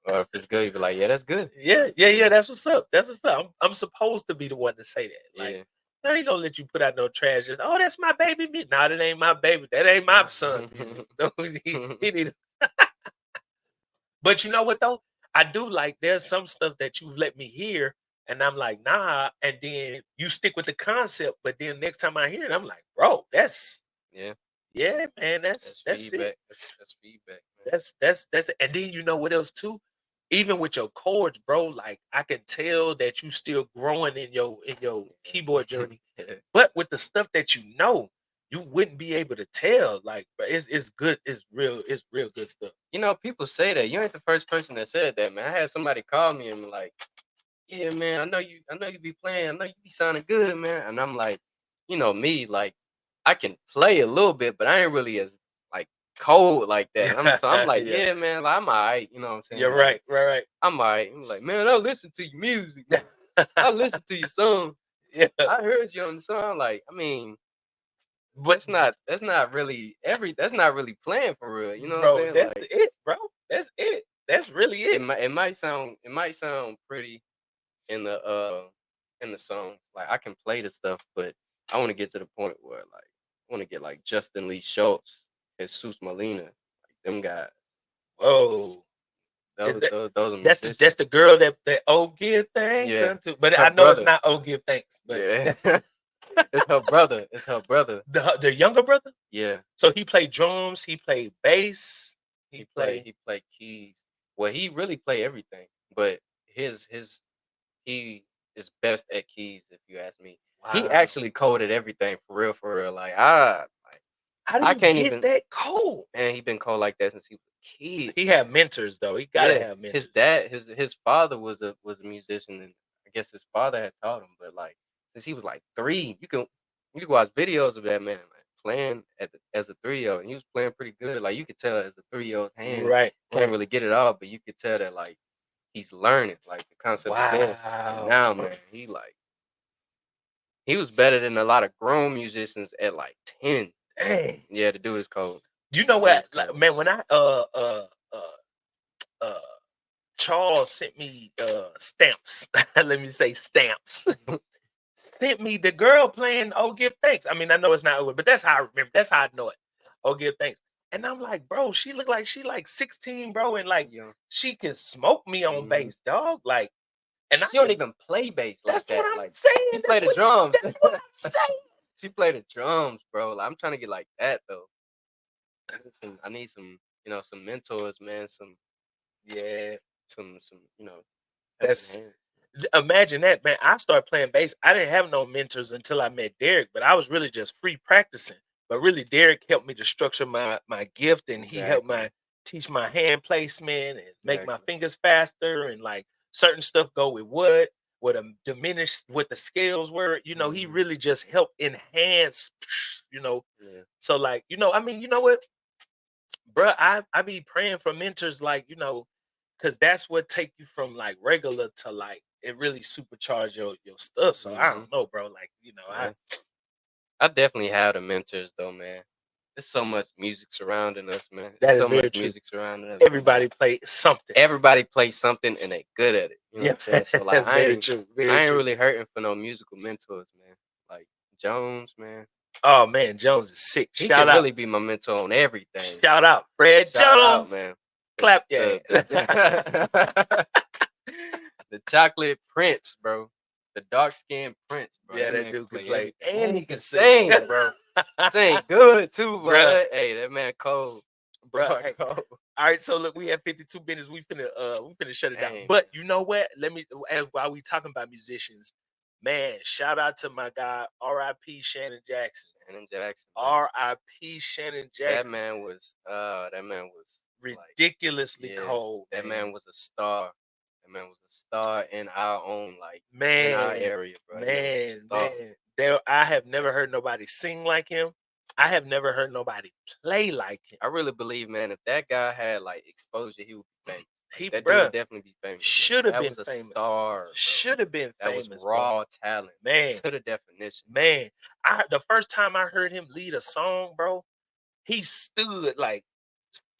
Or if it's good, you be like, yeah, that's good. Yeah, yeah, You yeah. know, That's what's up. That's what's up. I'm supposed to be the one to say that. Like, yeah. I ain't gonna let you put out no trash. Just, oh, that's my baby music. No, that ain't my baby. That ain't my son music. No, he need. But you know what though? I do like. There's some stuff that you've let me hear, and I'm like, nah. And then you stick with the concept. But then next time I hear it, I'm like, bro, that's, Yeah, yeah, man. That's that's that's it. feedback. That's feedback, man. That's it. And then you know what else too? Even with your chords, bro, like I can tell that you still growing in your keyboard Yeah. journey. But with the stuff that you wouldn't be able to tell. Like, but it's good. It's real good stuff. People say that. You ain't the first person that said that, man. I had somebody call me and be like, yeah, man, I know you be playing, I know you be sounding good, man. And I'm like, you know me, like I can play a little bit, but I ain't really as like cold like that. I'm like, Yeah, yeah, man, like, I'm alright, you know what I'm you're saying? Like right, right, I'm alright. I'm like, man, I listen to your music, man. right. I listen to your song. Yeah, I heard you on the song. Like, I mean, but that's not really playing for real. You know what I'm bro, saying? that's Like it, bro. That's it. That's really it. it might sound pretty in the song. Like I can play the stuff, but I want to get to the point where like I want to get like Justin Lee Schultz, Jesus Molina, like them guys. Whoa. Is that Those are that's the musicians. girl that oh give thanks Yeah, unto, but her I know it's brother. not oh give thanks, but Yeah, it's her brother. It's her brother. the younger brother. Yeah, So he played drums, he played bass, he played he played keys. Well, he really played everything, but his he is best at keys, if you ask me. He wow. actually coded everything for real. Like How do I you can't get even. that cold? Man, he been coded like that since he was a kid. He had mentors though. He gotta Yeah, have his mentors. dad, his father was a musician, and I guess his father had taught him. But like since he was like 3, you can watch videos of that man like, playing as a 3-year-old, and he was playing pretty good. Like you could tell as a 3-year-old's hands Right, can't right. really get it all, but you could tell that like he's learning like the concept of band. And Wow. now, man, he was better than a lot of grown musicians at like 10. Dang. Yeah, the dude is cold. You know The dude what? is Like, cold. man, when I uh Charles sent me stamps. Let me say stamps. Sent me the girl playing "Oh Give Thanks." I mean, I know it's not over, but that's how I remember. That's how I know it. "Oh Give Thanks," and I'm like, bro, she look like she like 16, bro, and She like young. she can smoke me on Mhm. bass, dog. Like, and I She don't can. even play bass like That's what that. I'm Like she saying. play the drums. That's what I'm saying. She play the drums, bro. Like, I'm trying to get like that though. I need some, some mentors, man. Yeah, Some, helping that's hands. imagine that, man. I started playing bass. I didn't have no mentors until I met Derek, but I was really just free practicing. But really, Derek helped me to structure my gift, and he helped Exactly. my teach my hand placement and make my Exactly. fingers faster and like certain stuff go with what diminish what the scales were. He Hmm. really just helped enhance. You know, Yeah. so like I mean, you know what, bro? I be praying for mentors, like because that's what take you from like regular to like it really supercharge your stuff. So I Hmm. don't know, bro. Like I Yeah. I definitely have the mentors though, man. There's so much music surrounding us, man. There's that is so very much true. music surrounding us, but like Everybody play something. everybody plays something and they good at it. You know what Yeah, I'm saying? So like that's very true. Very I ain't true. really hurting for no musical mentors, man. Like Jones, man. Oh man, Jones is sick. He Shout can out, really be my mentor on everything. shout out, Fred Shout out, Jones. man. The Clap your the hands. the, the chocolate prince, bro. The dark skinned prince, bro. Yeah, That that man dude can can play play everything. and And he he can can sing. sing, bro. Sing good too, bro. Bruh, Hey, that man cold. bruh. Bro, Hey, cold. all right, so look, we have 52 minutes. We finna shut it down. Dang, But man. you know what? Let me while we talking about musicians, man, shout out to my guy, R.I.P. Shannon Jackson. Shannon Jackson, man. R.I.P. Shannon Jackson. That man was like, Ridiculously yeah, cold, that man. man was a star. That man was a star in our own, like, in our Man, area, bro. That man was a man, star. man. There I have never heard nobody sing like him. I have never heard nobody play like him. I really believe, man, if that guy had like exposure, he would be famous. Like He, that dude would bruh, definitely be famous, man. should have That been was a famous. star, bro. Should have been That was famous, bro. raw talent Man, to the definition. man. The first time I heard him lead a song, bro, he stood like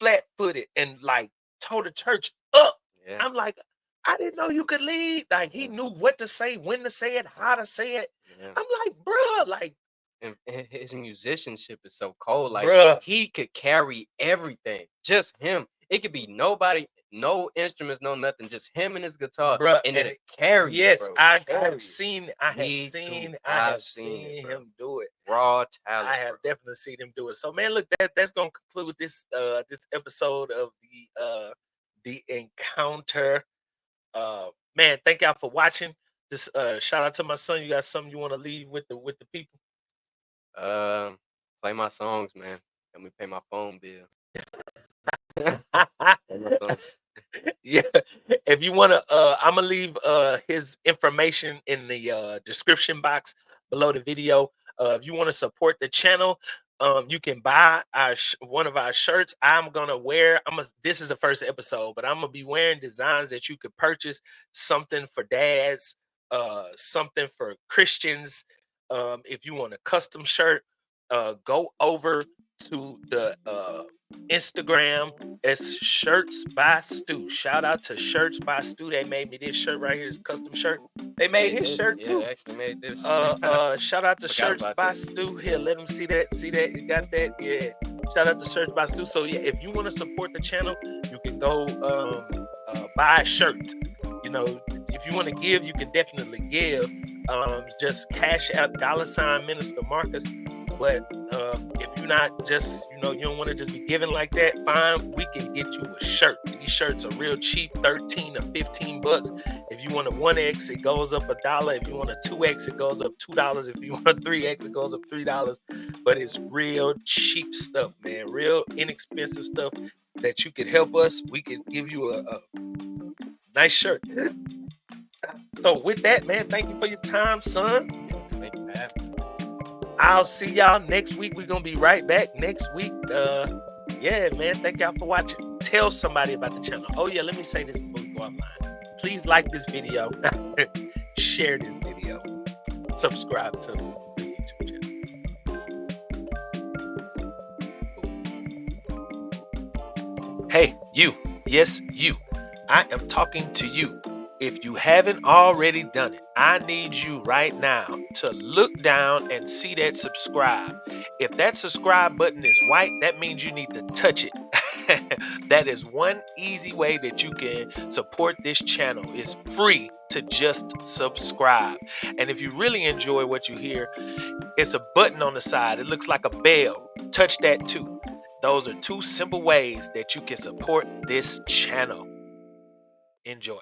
flat footed and like told the church up. Yeah, I'm like, I didn't know you could lead. Like he yeah, knew what to say, when to say it, how to say it. yeah. I'm like, bruh, like, And his musicianship is so cold. Like bruh, he could carry everything. Just him. It could be nobody, no instruments, no nothing. Just him and his guitar, bruh. and And it'll carry it, yes, bro. I Carry have it. seen, I have Me too. seen, I I've have seen it, seen bro. him do it. Raw talent, I have bro. definitely seen him do it. So man, look, that's gonna conclude this episode of the encounter. Man, thank y'all for watching. Just shout out to my son. You got something you want to leave with the people? Um, Play my songs, man. Let me pay my phone bill. Play my songs. Yeah, if you wanna, Imma leave, his information in the, description box below the video. If you wanna support the channel, you can buy one of our shirts. I'm gonna wear Imma this is the first episode, but Imma be wearing designs that you could purchase, something for dads, something for Christians. If you want a custom shirt, go over to the, Instagram. It's Shirts by Stu. Shout out to Shirts by Stu. They made me this shirt right here, this custom shirt. They made Made his this, shirt yeah, they too. actually made this. I Shout out to forgot Shirts about by that. Stu. Here, let them see that. See that? You got that? Yeah. Shout out to Shirts by Stu. So yeah, if you want to support the channel, you can go buy a shirt. You know, if you want to give, you can definitely give. Just cash out $ Minister Marcus. But if you're not just, you don't want to just be giving like that, fine. We can get you a shirt. These shirts are real cheap, 13 to 15 bucks. If you want a 1X, it goes up $1. If you want a 2X, it goes up $2. If you want a 3X, it goes up $3. But it's real cheap stuff, man. Real inexpensive stuff that you could help us. We could give you a nice shirt. So with that, man, thank you for your time, son. Thank you for having me. I'll see y'all next week. We're gonna be right back next week. Yeah, man. Thank y'all for watching. Tell somebody about the channel. Oh yeah, let me say this before we go offline. Please like this video, share this video, subscribe to the YouTube channel. Hey, you. Yes, you. I am talking to you. If you haven't already done it, I need you right now to look down and see that subscribe. If that subscribe button is white, that means you need to touch it. That is one easy way that you can support this channel. It's free to just subscribe. And if you really enjoy what you hear, it's a button on the side. It looks like a bell. Touch that too. Those are two simple ways that you can support this channel. Enjoy.